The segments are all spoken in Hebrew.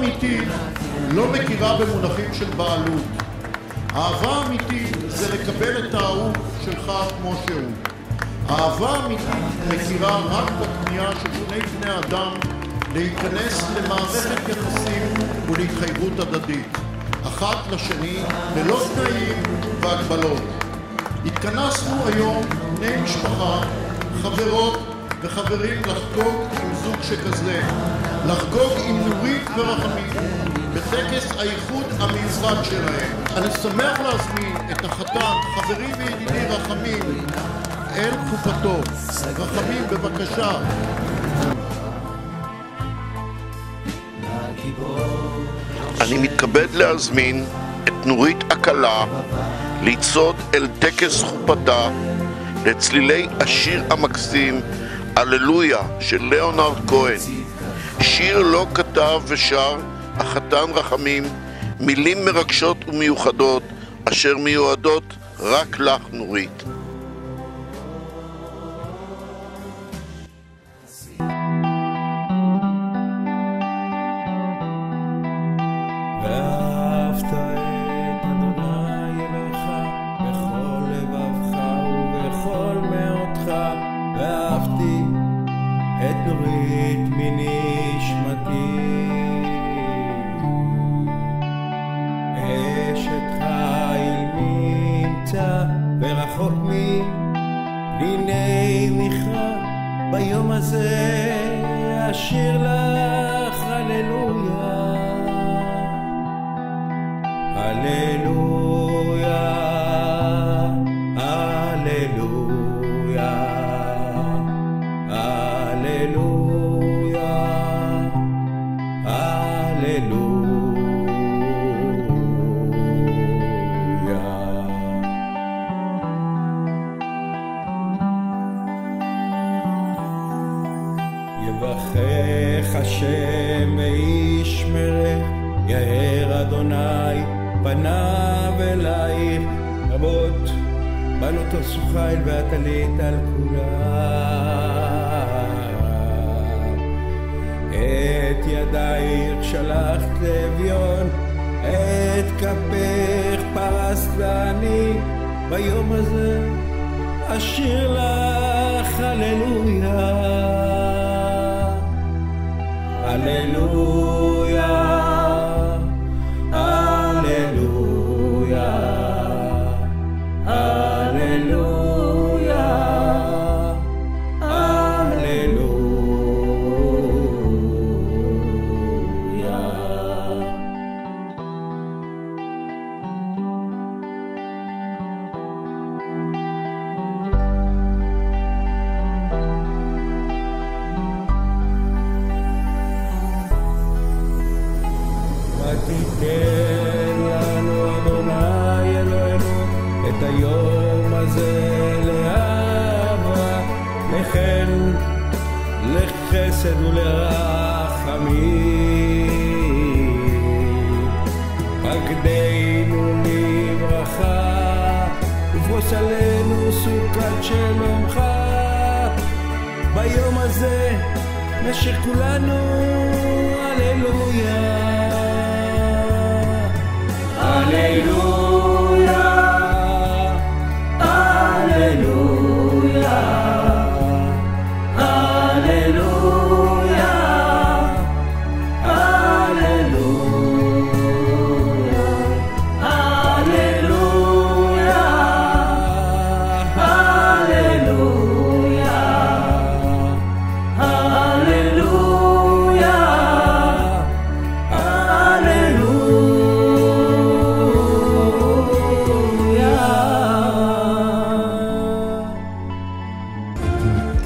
אמיתית לא מכירה במונחים של בעלות. אהבה אמיתית זה לקבל את האהוב שלך כמו שהוא. אהבה אמיתית מכירה רק בכניעה של שני בני אדם להיכנס למערכת יחסים ולהתחייבות הדדית, אחת לשני ללא תנאים והגבלות. התכנסנו היום בני משפחה, חברות וחברים לחגוג עם זוג שכזה, לחגוג עם נורית ורחמים בטקס האיחוד המיוחד שלהם. אני שמח להזמין את החתן, חברי וידידי רחמים, אל חופתו. רחמים, בבקשה. אני מתכבד להזמין את נורית הכלה לצעוד אל טקס חופתה לצלילי השיר המקסים הללויה של ליאונרד כהן. שיר לא כתב ושר החתן רחמים, מילים מרגשות ומיוחדות אשר מיועדות רק לך נורית. ואהבת את אדוני אלוהיך בכל לבבך ובכל מאודך, ואהבתי את נורית מנשמתי, אשת חיל נמצא ורחוק מפניני מכרה. ביום הזה אשיר לך הללויה, הללויה, הללויה, הללויה, הללויה. יברכך השם וישמרך, יאר אדוני פניו אלייך. רבות בנות עשו חיל ואת עלית על כולם. את ידייך שלחת לאביון, את כפך פרסת לעני. ביום הזה אשיר לך הללויה, הללויה, תיתן לנו אדוני אלוהינו את היום הזה לאהבה, לחן, לחסד ולרחמים. פקדנו לברכה ופרוס עלינו סוכת שלומך. ביום הזה נשיר כולנו הללויה, Alleluia, Alleluia, Alleluia, Alleluia, Alleluia, Alleluia, Alleluia,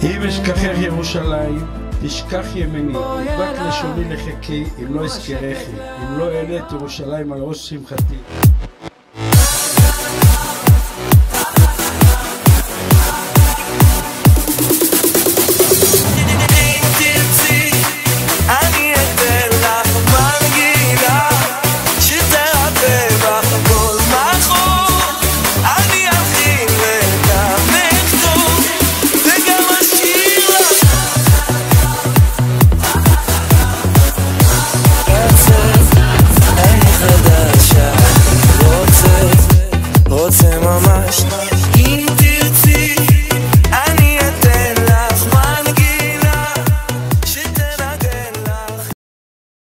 אם אשכחך ירושלים, תשכח ימיני, נדבק לשוני לחכי, אם לא אזכרכי, אם לא אעלה את ירושלים על ראש שמחתי. That's it. השטרות